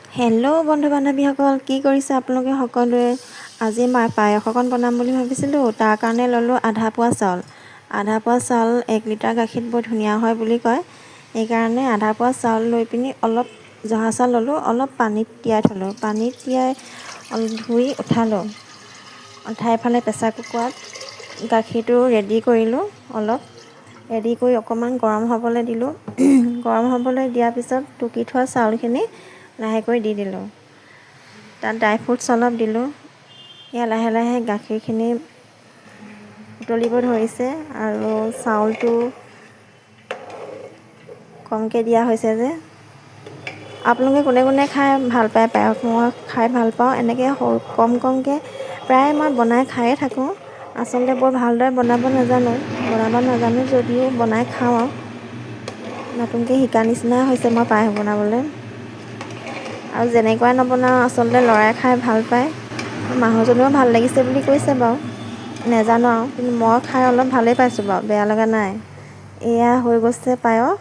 Hello' বন্ধু বান্ধৱীসকল, কি কৰিছে আপোনালোকে সকলোৱে? আজি মই পায়স অকণ বনাম বুলি ভাবিছিলোঁ। তাৰ কাৰণে ল'লোঁ আধা পোৱা চাউল। 1 লিটাৰ গাখীৰত বৰ ধুনীয়া হয় বুলি কয়। সেইকাৰণে আধা পোৱা চাউল লৈ পিনি অলপ জহা চাউল ল'লোঁ, অলপ পানীত তিয়াই থ'লোঁ। পানীত তিয়াই ধুই উঠালোঁ। উঠাই পেলাই প্ৰেছাৰ কুকাৰত গাখীৰটো ৰেডি কৰিলোঁ। অলপ ৰেডি কৰি অকণমান গৰম হ'বলৈ দিলোঁ। গৰম হ'বলৈ দিয়াৰ পিছত টুকি থোৱা চাউলখিনি লাহেকৈ দি দিলোঁ। তাত ড্ৰাই ফ্ৰুটছ অলপ দিলোঁ। এয়া লাহে লাহে গাখীৰখিনি উতলিব ধৰিছে আৰু চাউলটো কমকৈ দিয়া হৈছে যে। আপোনালোকে কোনে কোনে খাই ভাল পায় পায়স? মই খাই ভাল পাওঁ এনেকৈ কমকৈ প্ৰায় মই বনাই খায়ে থাকোঁ। আচলতে বৰ ভালদৰে বনাব নাজানো যদিও বনাই খাওঁ আৰু। নতুনকৈ শিকাৰ নিচিনা হৈছে মই পায়স বনাবলৈ। আৰু যেনেকুৱাই নবনাওঁ আচলতে ল'ৰাই খাই ভাল পায়। মানুহজনেও ভাল লাগিছে বুলি কৈছে বাৰু, নেজানো আৰু, কিন্তু মই খাই অলপ ভালেই পাইছোঁ বাৰু, বেয়া লগা নাই। এয়া হৈ গৈছে পায়স।